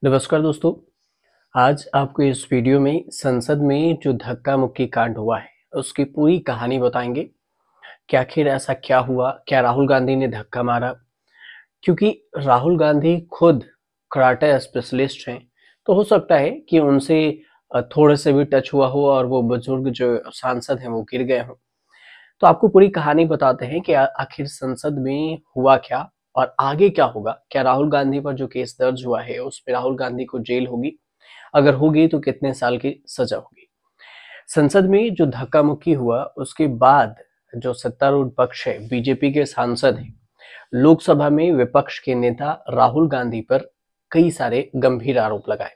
नमस्कार दोस्तों। आज आपको इस वीडियो में संसद में जो धक्का मुक्की कांड हुआ है उसकी पूरी कहानी बताएंगे कि आखिर ऐसा क्या हुआ, क्या राहुल गांधी ने धक्का मारा। क्योंकि राहुल गांधी खुद कराटे स्पेशलिस्ट हैं, तो हो सकता है कि उनसे थोड़े से भी टच हुआ हो और वो बुजुर्ग जो सांसद हैं वो गिर गए हों। तो आपको पूरी कहानी बताते हैं कि आखिर संसद में हुआ क्या और आगे क्या होगा। क्या राहुल गांधी पर जो केस दर्ज हुआ है उस पर राहुल गांधी को जेल होगी, अगर होगी तो कितने साल की सजा होगी। संसद में जो धक्का मुक्की हुआ उसके बाद जो सत्तारूढ़ पक्ष है, बीजेपी के सांसद हैं, लोकसभा में विपक्ष के नेता राहुल गांधी पर कई सारे गंभीर आरोप लगाए।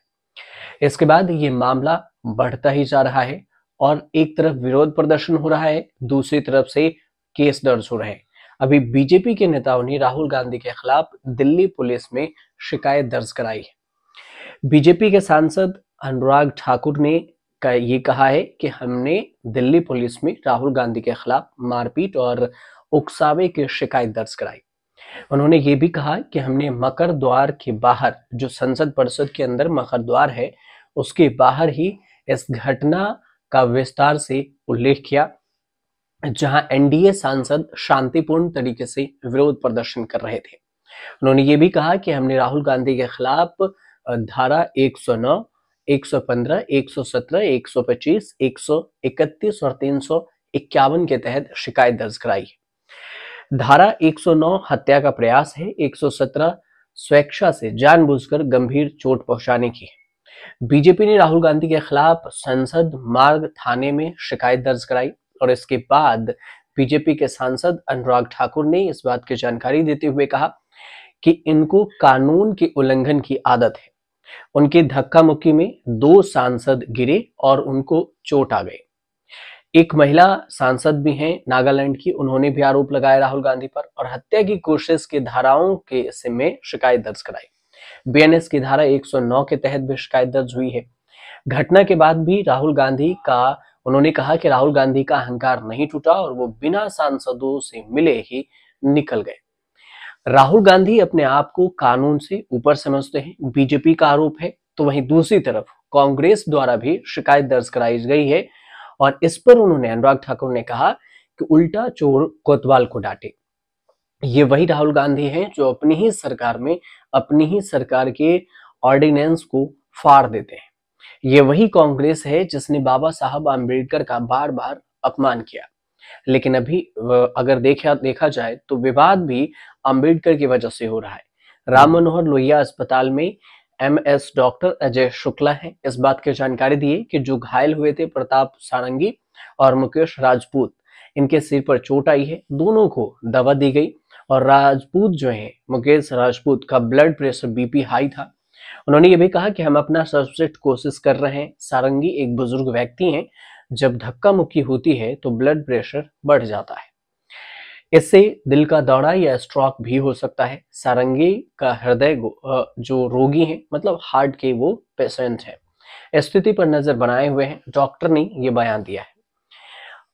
इसके बाद ये मामला बढ़ता ही जा रहा है और एक तरफ विरोध प्रदर्शन हो रहा है, दूसरी तरफ से केस दर्ज हो रहे हैं। अभी बीजेपी के नेताओं ने राहुल गांधी के खिलाफ दिल्ली पुलिस में शिकायत दर्ज कराई है। बीजेपी के सांसद अनुराग ठाकुर ने ये कहा है कि हमने दिल्ली पुलिस में राहुल गांधी के खिलाफ मारपीट और उकसावे की शिकायत दर्ज कराई। उन्होंने ये भी कहा कि हमने मकर द्वार के बाहर, जो संसद परिसर के अंदर मकर द्वार है, उसके बाहर ही इस घटना का विस्तार से उल्लेख किया, जहां एनडीए सांसद शांतिपूर्ण तरीके से विरोध प्रदर्शन कर रहे थे। उन्होंने ये भी कहा कि हमने राहुल गांधी के खिलाफ धारा 109, 115, 117, 125, 131 और 351 के तहत शिकायत दर्ज कराई है। धारा 109 हत्या का प्रयास है, 117 स्वेच्छा से जानबूझकर गंभीर चोट पहुंचाने की है। बीजेपी ने राहुल गांधी के खिलाफ संसद मार्ग थाने में शिकायत दर्ज कराई और इसके बाद बीजेपी के सांसद अनुराग ठाकुर ने इस बात की जानकारी देते हुए कहा कि इनको कानून के उल्लंघन की आदत है। उनकी धक्का मुक्की में 2 सांसद गिरे और उनको चोट आ गई। एक महिला सांसद भी हैं नागालैंड की, उन्होंने भी आरोप लगाया राहुल गांधी पर और हत्या की कोशिश की धाराओं के में शिकायत दर्ज कराई। बीएनएस की धारा 109 के तहत भी शिकायत दर्ज हुई है। घटना के बाद भी राहुल गांधी का उन्होंने कहा कि राहुल गांधी का अहंकार नहीं टूटा और वो बिना सांसदों से मिले ही निकल गए। राहुल गांधी अपने आप को कानून से ऊपर समझते हैं, बीजेपी का आरोप है। तो वहीं दूसरी तरफ कांग्रेस द्वारा भी शिकायत दर्ज कराई गई है और इस पर उन्होंने, अनुराग ठाकुर ने कहा कि उल्टा चोर कोतवाल को डांटे। ये वही राहुल गांधी हैं जो अपनी ही सरकार में अपनी ही सरकार के ऑर्डिनेंस को फाड़ देते हैं। ये वही कांग्रेस है जिसने बाबा साहब आम्बेडकर का बार बार अपमान किया। लेकिन अभी अगर देखा जाए तो विवाद भी अंबेडकर की वजह से हो रहा है। राम मनोहर लोहिया अस्पताल में एमएस डॉक्टर अजय शुक्ला हैं, इस बात की जानकारी दी कि जो घायल हुए थे प्रताप सारंगी और मुकेश राजपूत, इनके सिर पर चोट आई है, दोनों को दवा दी गई और राजपूत जो है, मुकेश राजपूत का ब्लड प्रेशर बीपी हाई था। उन्होंने ये भी कहा कि हम अपना सर्वश्रेष्ठ कोशिश कर रहे हैं। सारंगी एक बुजुर्ग व्यक्ति हैं, जब धक्का मुक्की होती है तो ब्लड प्रेशर बढ़ जाता है, इससे दिल का दौरा या स्ट्रोक भी हो सकता है। सारंगी का हृदय जो रोगी हैं, मतलब हार्ट के वो पेशेंट हैं, स्थिति पर नजर बनाए हुए हैं, डॉक्टर ने ये बयान दिया है।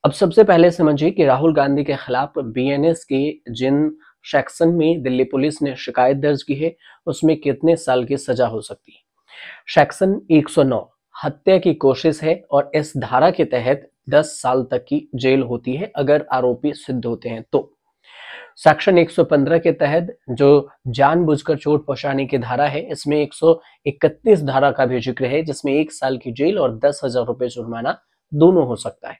अब सबसे पहले समझिए कि राहुल गांधी के खिलाफ बीएनएस के जिन सेक्शन में दिल्ली पुलिस ने शिकायत दर्ज की है उसमें कितने साल की सजा हो सकती है। सेक्शन 109 हत्या की कोशिश है और इस धारा के तहत 10 साल तक की जेल होती है अगर आरोपी सिद्ध होते हैं तो। सेक्शन 115 के तहत जो जानबूझकर चोट पहुंचाने की धारा है, इसमें 131 धारा का भी जिक्र है, जिसमें 1 साल की जेल और 10,000 रुपए जुर्माना दोनों हो सकता है।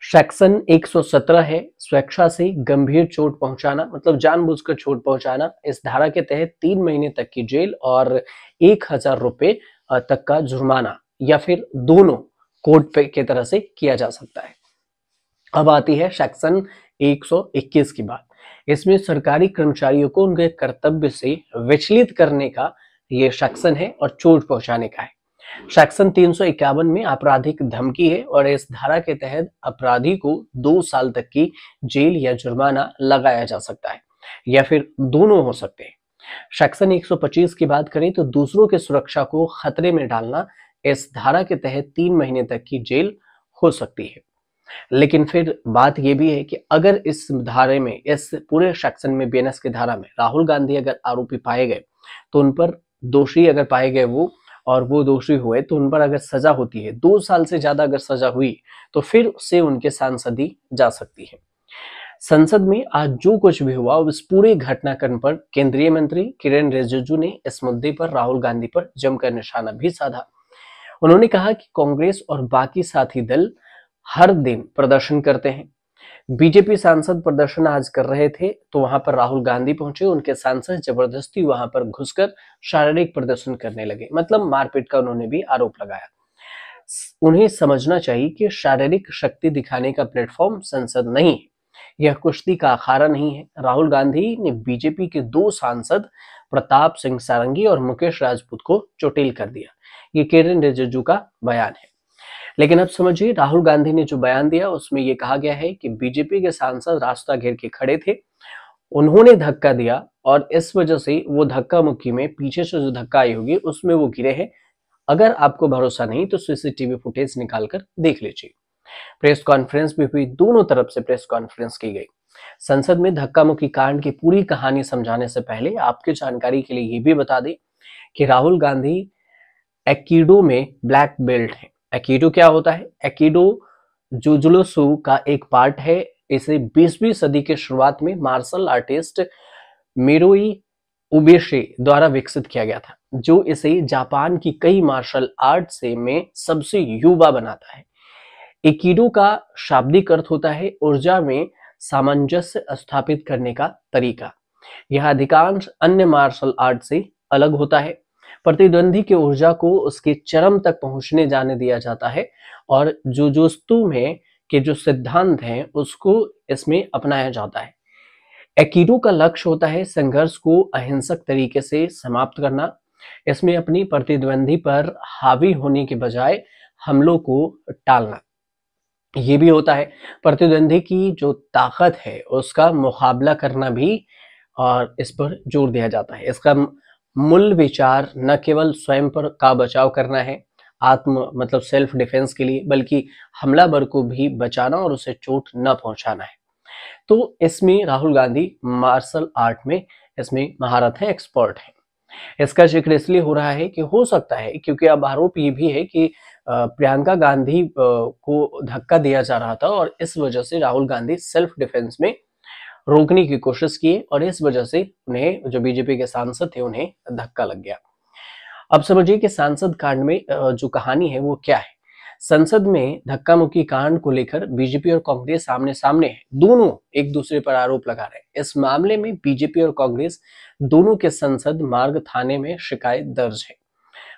सेक्शन 117 है स्वेच्छा से गंभीर चोट पहुंचाना, मतलब जानबूझकर चोट पहुंचाना। इस धारा के तहत 3 महीने तक की जेल और 1,000 रुपए तक का जुर्माना, या फिर दोनों कोर्ट पे की तरह से किया जा सकता है। अब आती है सेक्शन 121 की बात। इसमें सरकारी कर्मचारियों को उनके कर्तव्य से विचलित करने का ये सेक्शन है और चोट पहुंचाने का है। सेक्शन 351 में आपराधिक धमकी है और इस धारा के तहत अपराधी को 2 साल तक की जेल या जुर्माना लगाया जा सकता है, या फिर दोनों हो सकते हैं। सेक्शन 125 की बात करें तो दूसरों की सुरक्षा को खतरे में डालना, इस धारा के तहत 3 महीने तक की जेल हो सकती है। लेकिन फिर बात यह भी है कि अगर इस धारे में, इस पूरे सेक्शन में, बीएनएस की धारा में राहुल गांधी अगर आरोपी पाए गए तो उन पर दोषी अगर पाए गए वो और वो दोषी हुए तो उन पर अगर सजा होती है 2 साल से ज्यादा अगर सजा हुई तो फिर उससे उनके सांसदी जा सकती है। संसद में आज जो कुछ भी हुआ उस पूरे घटनाक्रम पर केंद्रीय मंत्री किरेन रिजिजू ने इस मुद्दे पर राहुल गांधी पर जमकर निशाना भी साधा। उन्होंने कहा कि कांग्रेस और बाकी साथी दल हर दिन प्रदर्शन करते हैं। बीजेपी सांसद प्रदर्शन आज कर रहे थे तो वहां पर राहुल गांधी पहुंचे, उनके सांसद जबरदस्ती वहां पर घुसकर शारीरिक प्रदर्शन करने लगे, मतलब मारपीट का उन्होंने भी आरोप लगाया। उन्हें समझना चाहिए कि शारीरिक शक्ति दिखाने का प्लेटफॉर्म संसद नहीं है, यह कुश्ती का अखाड़ा नहीं है। राहुल गांधी ने बीजेपी के 2 सांसद प्रताप सिंह सारंगी और मुकेश राजपूत को चोटिल कर दिया, ये किरेन रिजिजू का बयान है। लेकिन अब समझिए, राहुल गांधी ने जो बयान दिया उसमें यह कहा गया है कि बीजेपी के सांसद रास्ता घेर के खड़े थे, उन्होंने धक्का दिया और इस वजह से वो धक्का मुक्की में पीछे से जो धक्का आई होगी उसमें वो गिरे हैं। अगर आपको भरोसा नहीं तो सीसीटीवी फुटेज निकालकर देख लीजिए। प्रेस कॉन्फ्रेंस भी हुई, दोनों तरफ से प्रेस कॉन्फ्रेंस की गई। संसद में धक्का मुक्की कांड की पूरी कहानी समझाने से पहले आपकी जानकारी के लिए ये भी बता दें कि राहुल गांधी एकीडो में ब्लैक बेल्ट है। एकीडो क्या होता है? एकीडो जुजुत्सु का एक पार्ट है। इसे 20वीं सदी के शुरुआत में मार्शल आर्टिस्ट मिरोई उबेशे द्वारा विकसित किया गया था, जो इसे जापान की कई मार्शल आर्ट से में सबसे युवा बनाता है। एकीडो का शाब्दिक अर्थ होता है ऊर्जा में सामंजस्य स्थापित करने का तरीका। यह अधिकांश अन्य मार्शल आर्ट से अलग होता है। प्रतिद्वंदी की ऊर्जा को उसके चरम तक पहुंचने जाने दिया जाता है और जुजुत्सु में के जो सिद्धांत हैं उसको इसमें अपनाया जाता है। एकीडो का लक्ष्य होता है संघर्ष को अहिंसक तरीके से समाप्त करना। इसमें अपनी प्रतिद्वंदी पर हावी होने के बजाय हमलों को टालना ये भी होता है। प्रतिद्वंदी की जो ताकत है उसका मुकाबला करना भी, और इस पर जोर दिया जाता है। इसका मूल विचार न केवल स्वयं पर का बचाव करना है, आत्म मतलब सेल्फ डिफेंस के लिए, बल्कि हमलावर को भी बचाना और उसे चोट न पहुंचाना है। तो इसमें राहुल गांधी मार्शल आर्ट में इसमें महारत है, एक्सपर्ट है। इसका जिक्र इसलिए हो रहा है कि हो सकता है क्योंकि अब आरोप ये भी है कि प्रियंका गांधी को धक्का दिया जा रहा था और इस वजह से राहुल गांधी सेल्फ डिफेंस में रोकने की कोशिश की और इस वजह से उन्हें, जो बीजेपी के सांसद थे, उन्हें धक्का लग गया। अब समझिए कि सांसद कांड में जो कहानी है वो क्या है। संसद में धक्का मुक्की कांड को लेकर बीजेपी और कांग्रेस आमने सामने है, दोनों एक दूसरे पर आरोप लगा रहे हैं। इस मामले में बीजेपी और कांग्रेस दोनों के संसद मार्ग थाने में शिकायत दर्ज है।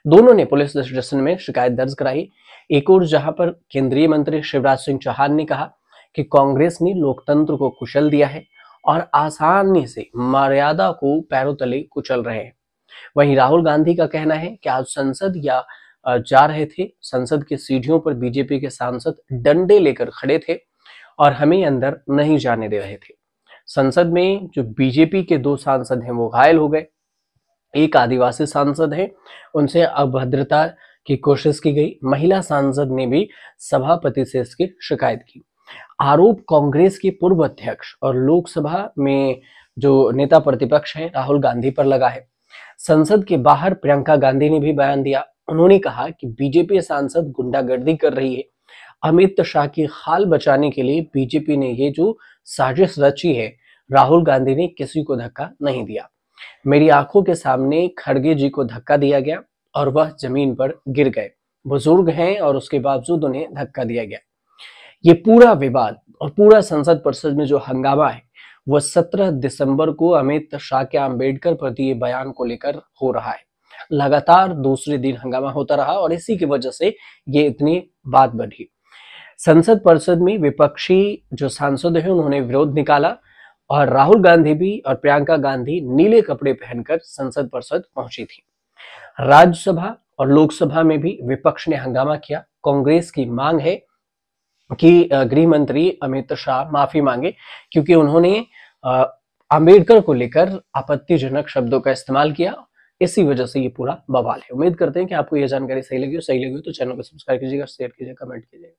दोनों ने पुलिस स्टेशन में शिकायत दर्ज कराई। एक और जहां पर केंद्रीय मंत्री शिवराज सिंह चौहान ने कहा कि कांग्रेस ने लोकतंत्र को कुचल दिया है और आसानी से मर्यादा को पैरों तले कुचल रहे हैं। वहीं राहुल गांधी का कहना है कि आज संसद जा रहे थे, संसद की सीढ़ियों पर बीजेपी के सांसद डंडे लेकर खड़े थे और हमें अंदर नहीं जाने दे रहे थे। संसद में जो बीजेपी के 2 सांसद हैं वो घायल हो गए। एक आदिवासी सांसद है, उनसे अभद्रता की कोशिश की गई। महिला सांसद ने भी सभापति से इसकी शिकायत की। आरोप कांग्रेस के पूर्व अध्यक्ष और लोकसभा में जो नेता प्रतिपक्ष हैं राहुल गांधी पर लगा है। संसद के बाहर प्रियंका गांधी ने भी बयान दिया। उन्होंने कहा कि बीजेपी सांसद गुंडागर्दी कर रही है। अमित शाह की खाल बचाने के लिए बीजेपी ने ये जो साजिश रची है, राहुल गांधी ने किसी को धक्का नहीं दिया। मेरी आंखों के सामने खड़गे जी को धक्का दिया गया और वह जमीन पर गिर गए। बुजुर्ग हैं और उसके बावजूद उन्हें धक्का दिया गया। ये पूरा विवाद और पूरा संसद परिसर में जो हंगामा है वह 17 दिसंबर को अमित शाह के अम्बेडकर पर दिए बयान को लेकर हो रहा है। लगातार दूसरे दिन हंगामा होता रहा और इसी की वजह से ये इतनी बात बढ़ी। संसद परिषद में विपक्षी जो सांसद हैं उन्होंने विरोध निकाला और राहुल गांधी भी और प्रियंका गांधी नीले कपड़े पहनकर संसद परिषद पहुंची थी। राज्यसभा और लोकसभा में भी विपक्ष ने हंगामा किया। कांग्रेस की मांग है कि गृह मंत्री अमित शाह माफी मांगे क्योंकि उन्होंने अंबेडकर को लेकर आपत्तिजनक शब्दों का इस्तेमाल किया। इसी वजह से ये पूरा बवाल है। उम्मीद करते हैं कि आपको यह जानकारी सही लगी हो तो चैनल को सब्सक्राइब कीजिएगा, शेयर कीजिएगा, कमेंट कीजिएगा।